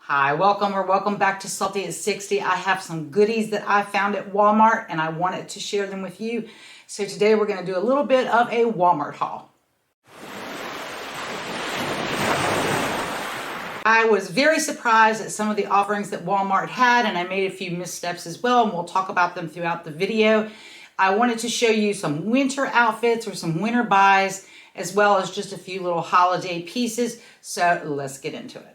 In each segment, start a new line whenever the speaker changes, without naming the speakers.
Hi, welcome back to Salty at 60. I have some goodies that I found at Walmart and I wanted to share them with you. So today we're going to do a little bit of a Walmart haul. I was very surprised at some of the offerings that Walmart had, and I made a few missteps as well, and we'll talk about them throughout the video. I wanted to show you some winter outfits or some winter buys, as well as just a few little holiday pieces. So let's get into it.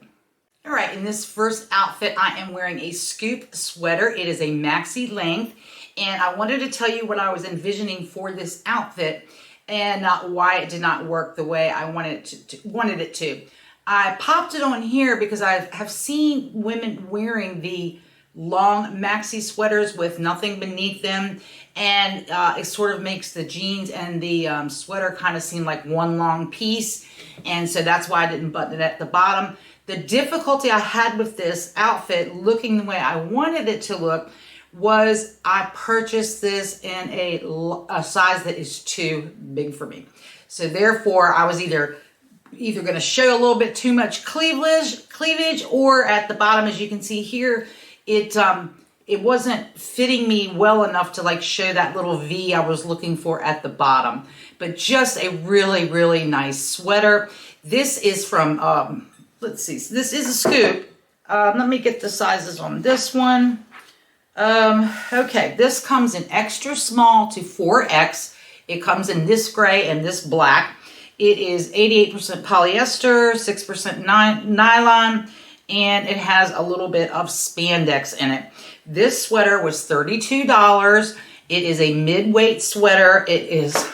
All right, in this first outfit, I am wearing a scoop sweater. It is a maxi length, and I wanted to tell you what I was envisioning for this outfit and why it did not work the way I wanted it to. I popped it on here because I have seen women wearing the long maxi sweaters with nothing beneath them, and it sort of makes the jeans and the sweater kind of seem like one long piece, and so that's why I didn't button it at the bottom. The difficulty I had with this outfit looking the way I wanted it to look was I purchased this in a size that is too big for me. So therefore I was either going to show a little bit too much cleavage, or at the bottom, as you can see here, it wasn't fitting me well enough to like show that little V I was looking for at the bottom. But just a really, really nice sweater. This is from let's see, so this is a scoop. Let me get the sizes on this one. Okay, this comes in extra small to 4X. It comes in this gray and this black. It is 88% polyester, 6% nylon, and it has a little bit of spandex in it. This sweater was $32. It is a mid-weight sweater. It is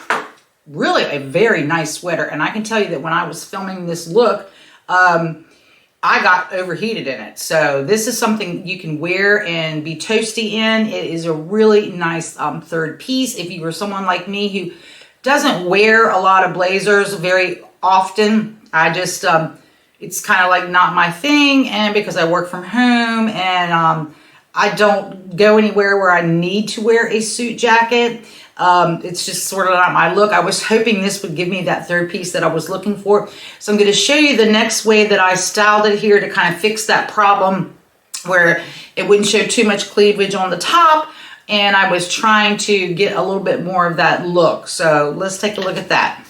really a very nice sweater, and I can tell you that when I was filming this look, I got overheated in it. So this is something you can wear and be toasty in. It is a really nice third piece. If you were someone like me who doesn't wear a lot of blazers very often, I just, it's kind of like not my thing. And because I work from home and I don't go anywhere where I need to wear a suit jacket, it's just sort of not my look. I was hoping this would give me that third piece that I was looking for. So I'm going to show you the next way that I styled it here to kind of fix that problem where it wouldn't show too much cleavage on the top, and I was trying to get a little bit more of that look. So let's take a look at that.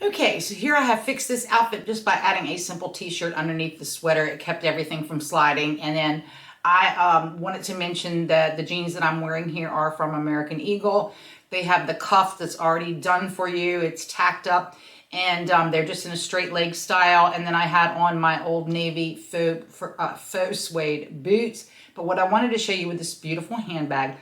Okay, so here I have fixed this outfit just by adding a simple t-shirt underneath the sweater. It kept everything from sliding, and then I wanted to mention that the jeans that I'm wearing here are from American Eagle. They have the cuff that's already done for you. It's tacked up, and they're just in a straight leg style. And then I had on my Old Navy faux suede boots. But what I wanted to show you with this beautiful handbag,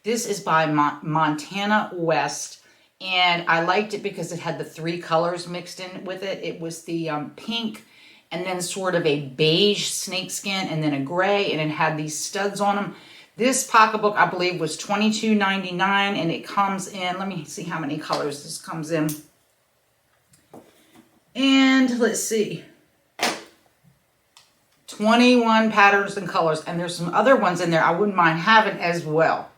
this is by Montana West. And I liked it because it had the three colors mixed in with it. It was the pink, and then sort of a beige snakeskin, and then a gray, and it had these studs on them. This pocketbook, I believe, was $22.99, and it comes in, let me see how many colors this comes in. And let's see, 21 patterns and colors, and there's some other ones in there I wouldn't mind having as well.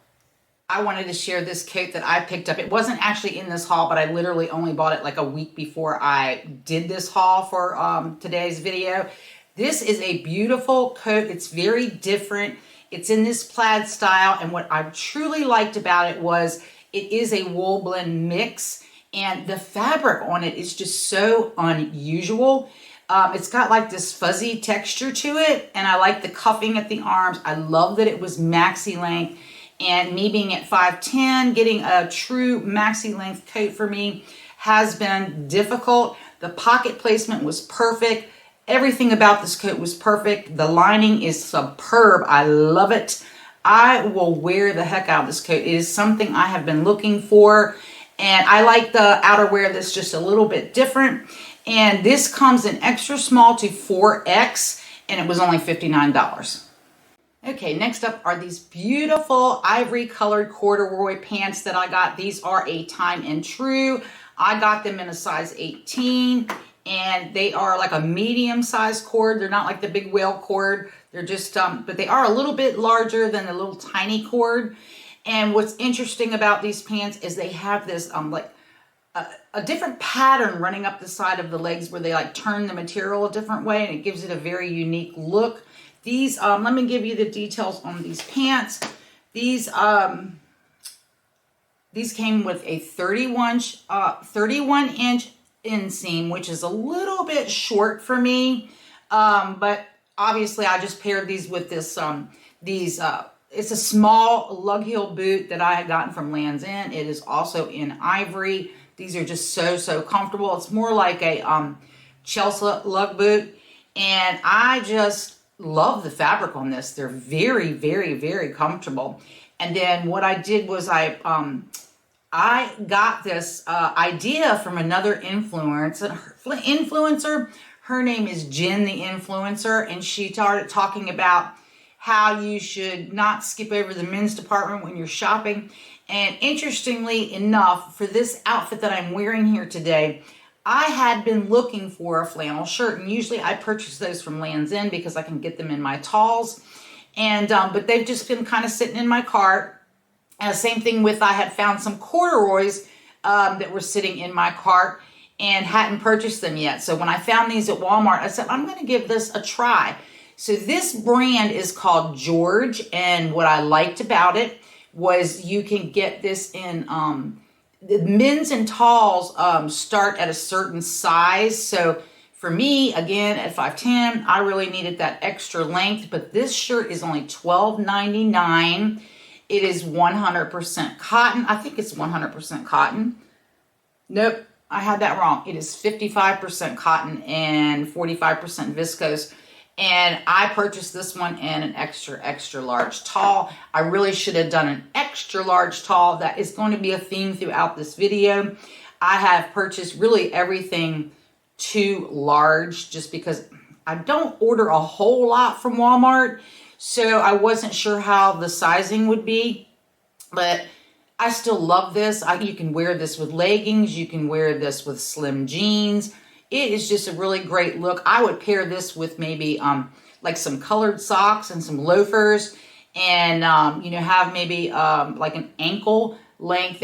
I wanted to share this coat that I picked up. It wasn't actually in this haul, but I literally only bought it like a week before I did this haul for today's video. This is a beautiful coat. It's very different. It's in this plaid style, and what I truly liked about it was it is a wool blend mix, and the fabric on it is just so unusual. It's got like this fuzzy texture to it, and I like the cuffing at the arms. I love that it was maxi length, and me being at 5'10", getting a true maxi length coat for me has been difficult. The pocket placement was perfect. Everything about this coat was perfect. The lining is superb. I love it. I will wear the heck out of this coat. It is something I have been looking for, and I like the outerwear that's just a little bit different. And this comes in extra small to 4X, and it was only $59. Okay, next up are these beautiful ivory colored corduroy pants that I got. These are a time and true. I got them in a size 18. And they are like a medium-sized cord. They're not like the big whale cord. They're just, but they are a little bit larger than the little tiny cord. And what's interesting about these pants is they have this like a different pattern running up the side of the legs where they like turn the material a different way, and it gives it a very unique look. These, let me give you the details on these pants. These came with a 31 inch inseam, which is a little bit short for me. But obviously I just paired these with this, it's a small lug heel boot that I had gotten from Land's End. It is also in ivory. These are just so comfortable. It's more like a Chelsea lug boot. And I just love the fabric on this. They're very comfortable. And then what I did was I got this idea from another influencer. Her name is Jen the Influencer, and she started talking about how you should not skip over the men's department when you're shopping. And interestingly enough, for this outfit that I'm wearing here today, I had been looking for a flannel shirt, and usually I purchase those from Land's End because I can get them in my talls. And but they've just been kind of sitting in my cart. And the same thing with, I had found some corduroys that were sitting in my cart and hadn't purchased them yet. So when I found these at Walmart, I said, I'm going to give this a try. So this brand is called George, and what I liked about it was you can get this in the men's and talls start at a certain size. So for me, again, at 5'10", I really needed that extra length, but this shirt is only $12.99. It is 100% cotton. I think it's 100% cotton. Nope, I had that wrong. It is 55% cotton and 45% viscose. And I purchased this one in an extra large tall. I really should have done an extra large tall. That is going to be a theme throughout this video. I have purchased really everything too large just because I don't order a whole lot from Walmart. So I wasn't sure how the sizing would be, but I still love this. You can wear this with leggings. You can wear this with slim jeans. It is just a really great look. I would pair this with maybe like some colored socks and some loafers, and you know, have maybe like an ankle length,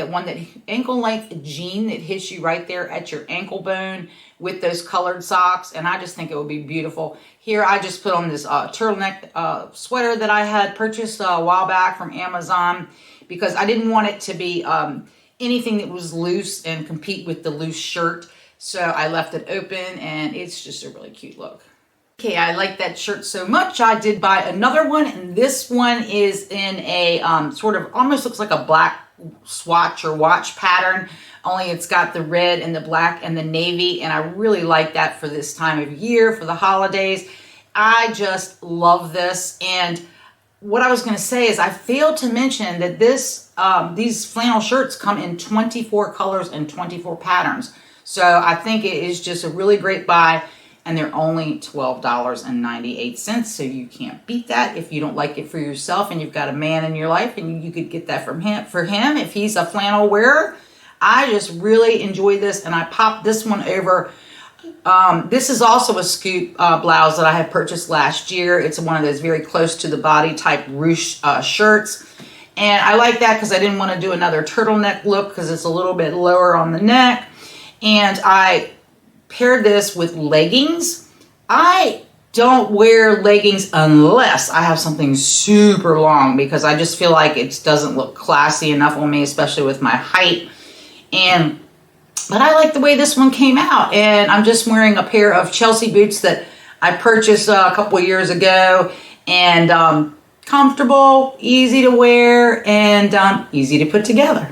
ankle length jean that hits you right there at your ankle bone with those colored socks. And I just think it would be beautiful. Here I just put on this turtleneck sweater that I had purchased a while back from Amazon because I didn't want it to be anything that was loose and compete with the loose shirt. So I left it open, and it's just a really cute look. Okay, I like that shirt so much, I did buy another one, and this one is in a sort of almost looks like a black swatch or watch pattern, only it's got the red and the black and the navy, and I really like that for this time of year, for the holidays. I just love this. And what I was going to say is I failed to mention that these flannel shirts come in 24 colors and 24 patterns. So I think it is just a really great buy, and they're only $12.98. So you can't beat that. If you don't like it for yourself and you've got a man in your life, and you could get that for him if he's a flannel wearer. I just really enjoy this, and I popped this one over. This is also a scoop blouse that I had purchased last year. It's one of those very close to the body type ruche shirts. And I like that because I didn't want to do another turtleneck look because it's a little bit lower on the neck. And I paired this with leggings. I don't wear leggings unless I have something super long because I just feel like it doesn't look classy enough on me, especially with my height. But I like the way this one came out, and I'm just wearing a pair of Chelsea boots that I purchased a couple of years ago, and comfortable, easy to wear, and easy to put together.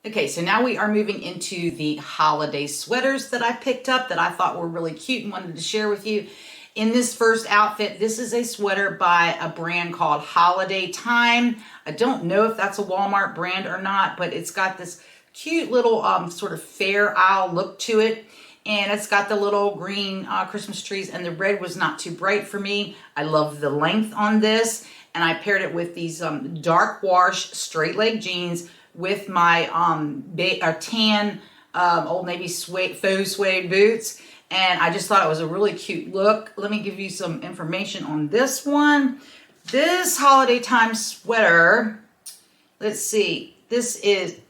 Okay, so now we are moving into the holiday sweaters that I picked up that I thought were really cute and wanted to share with you. In this first outfit, this is a sweater by a brand called Holiday Time. I don't know if that's a Walmart brand or not, but it's got this cute little sort of Fair Isle look to it. And it's got the little green Christmas trees, and the red was not too bright for me. I love the length on this, and I paired it with these dark wash straight leg jeans with my tan Old Navy faux suede boots. And I just thought it was a really cute look. Let me give you some information on this one. This Holiday Time sweater, let's see, this is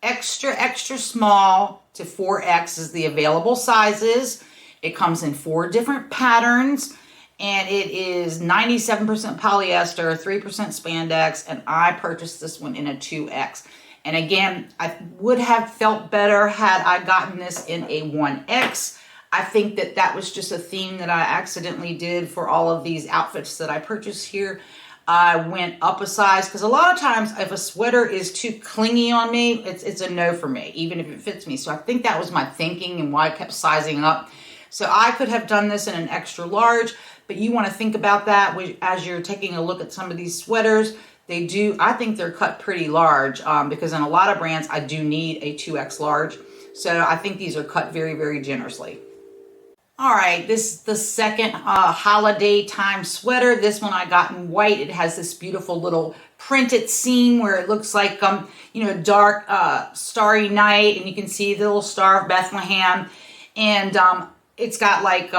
extra small to 4X is the available sizes. It comes in 4 different patterns, and it is 97% polyester, 3% spandex, and I purchased this one in a 2X. And again, I would have felt better had I gotten this in a 1X. I think that that was just a theme that I accidentally did for all of these outfits that I purchased here. I went up a size because a lot of times if a sweater is too clingy on me, it's a no for me, even if it fits me. So I think that was my thinking and why I kept sizing up. So I could have done this in an extra large, but you want to think about that as you're taking a look at some of these sweaters. They do, I think they're cut pretty large because in a lot of brands, I do need a 2X large. So I think these are cut very, very generously. All right, this is the second holiday time sweater. This one I got in white. It has this beautiful little printed seam where it looks like, you know, dark starry night, and you can see the little Star of Bethlehem. And it's got like,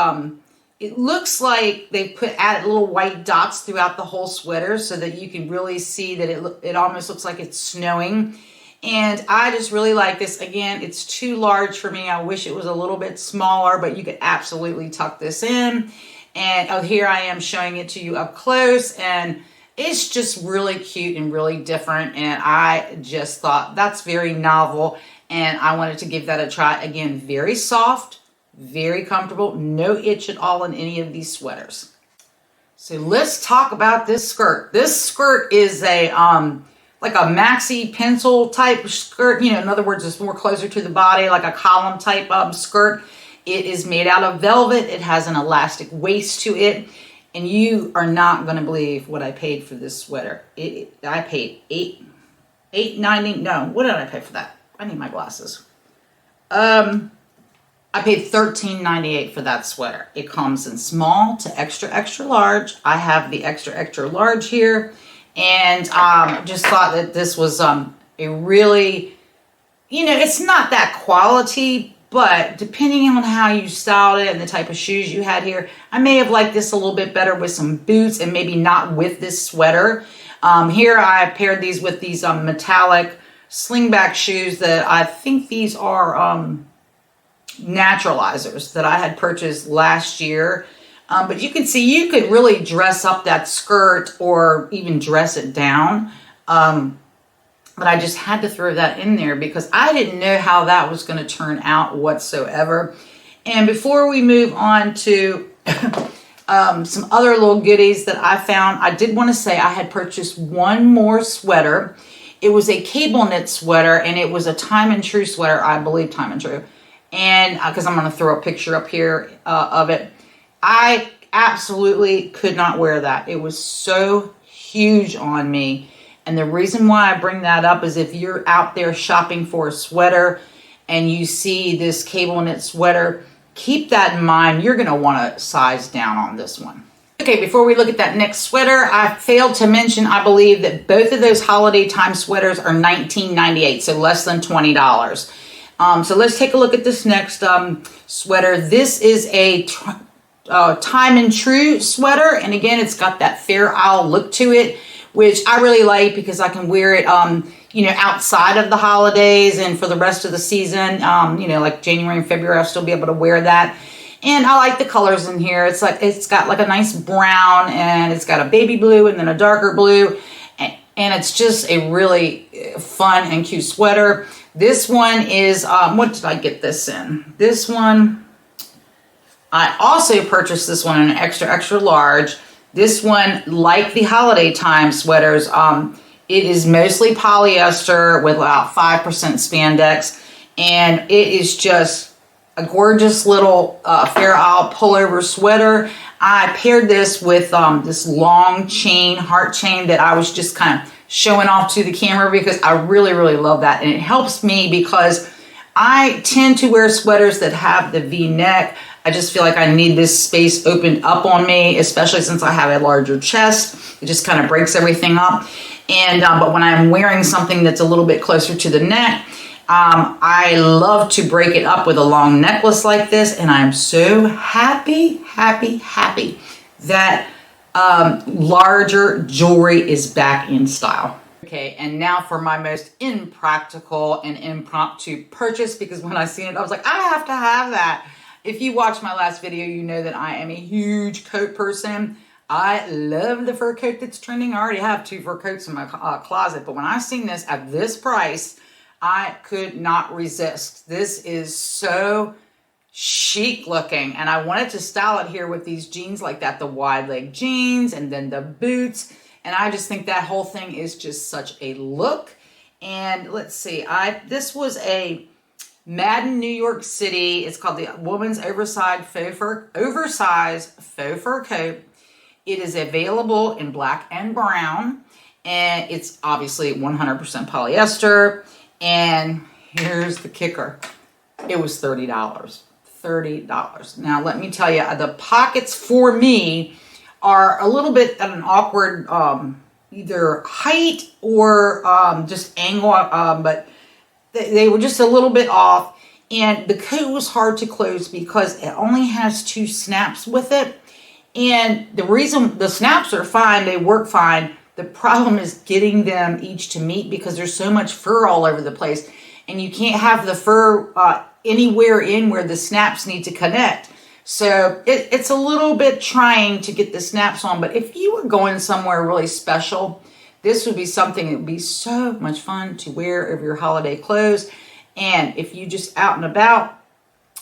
it looks like they added little white dots throughout the whole sweater so that you can really see that it almost looks like it's snowing. And I just really like this. Again, it's too large for me. I wish it was a little bit smaller, but you could absolutely tuck this in. And oh, here I am showing it to you up close. And it's just really cute and really different. And I just thought that's very novel. And I wanted to give that a try. Again, very soft, very comfortable, no itch at all in any of these sweaters. So let's talk about this skirt. This skirt is a like a maxi pencil type skirt. You know, in other words, it's more closer to the body, like a column type skirt. It is made out of velvet. It has an elastic waist to it. And you are not going to believe what I paid for this sweater. I paid $8.90. No, what did I pay for that? I need my glasses. I paid $13.98 for that sweater. It comes in small to extra, extra large. I have the extra, extra large here. And just thought that this was a really, you know, it's not that quality, but depending on how you styled it and the type of shoes you had here, I may have liked this a little bit better with some boots and maybe not with this sweater. Here I paired these with these metallic slingback shoes that I think these are naturalizers that I had purchased last year. But you can see you could really dress up that skirt or even dress it down. But I just had to throw that in there because I didn't know how that was going to turn out whatsoever. And before we move on to some other little goodies that I found, I did want to say I had purchased one more sweater. It was a cable knit sweater, and it was a Time and True sweater, I believe Time and True. And because I'm going to throw a picture up here of it. I absolutely could not wear that. It was so huge on me. And the reason why I bring that up is if you're out there shopping for a sweater and you see this cable knit sweater, keep that in mind. You're going to want to size down on this one. Okay, before we look at that next sweater, I failed to mention, I believe that both of those holiday time sweaters are $19.98, so less than $20. So let's take a look at this next sweater. This is a Time and True sweater, and again, it's got that Fair Isle look to it, which I really like because I can wear it, you know, outside of the holidays and for the rest of the season. You know, like January and February, I'll still be able to wear that. And I like the colors in here. It's like it's got like a nice brown, and it's got a baby blue, and then a darker blue, and it's just a really fun and cute sweater. This one is what did I get this in? This one. I also purchased this one in an extra, extra large. This one, like the holiday time sweaters, it is mostly polyester with about 5% spandex. And it is just a gorgeous little Fair Isle pullover sweater. I paired this with this long chain, heart chain that I was just kind of showing off to the camera because I really, really love that. And it helps me because I tend to wear sweaters that have the V-neck. I just feel like I need this space opened up on me, especially since I have a larger chest. It just kind of breaks everything up. And but when I'm wearing something that's a little bit closer to the neck, I love to break it up with a long necklace like this. And I'm so happy, happy, happy that larger jewelry is back in style. Okay, and now for my most impractical and impromptu purchase, because when I seen it, I was like, I have to have that. If you watched my last video, you know that I am a huge coat person. I love the fur coat that's trending. I already have 2 fur coats in my closet, but when I seen this at this price, I could not resist. This is so chic looking, and I wanted to style it here with these jeans like that, the wide leg jeans and then the boots, and I just think that whole thing is just such a look. And let's see, this was a Madden, New York City. It's called the Woman's Oversized Faux Fur Coat. It is available in black and brown, and it's obviously 100% polyester. And here's the kicker. It was $30. $30. Now, let me tell you, the pockets for me are a little bit at an awkward either height or just angle, but they were just a little bit off. And the coat was hard to close because it only has 2 snaps with it. And the reason the snaps are fine, they work fine. The problem is getting them each to meet because there's so much fur all over the place. And you can't have the fur anywhere in where the snaps need to connect. So it's a little bit trying to get the snaps on. But if you were going somewhere really special, this would be something that would be so much fun to wear over your holiday clothes. And if you just out and about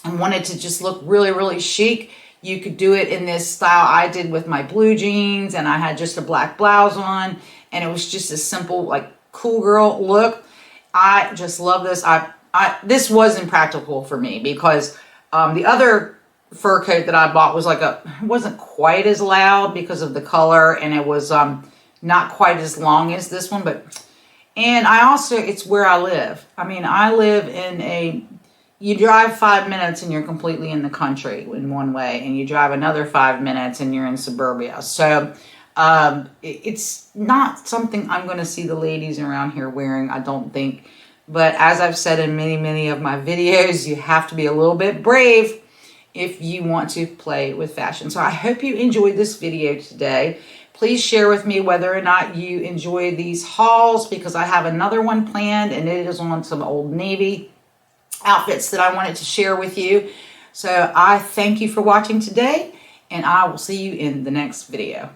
and wanted to just look really, really chic, you could do it in this style I did with my blue jeans, and I had just a black blouse on, and it was just a simple, like, cool girl look. I just love this. This wasn't practical for me because the other fur coat that I bought was it wasn't quite as loud because of the color, and it was not quite as long as this one, and I also, it's where I live. I mean, I live in you drive 5 minutes and you're completely in the country in one way, and you drive another 5 minutes and you're in suburbia. So it's not something I'm going to see the ladies around here wearing, I don't think. But as I've said in many, many of my videos, you have to be a little bit brave if you want to play with fashion. So I hope you enjoyed this video today. Please share with me whether or not you enjoy these hauls, because I have another one planned, and it is on some Old Navy outfits that I wanted to share with you. So I thank you for watching today, and I will see you in the next video.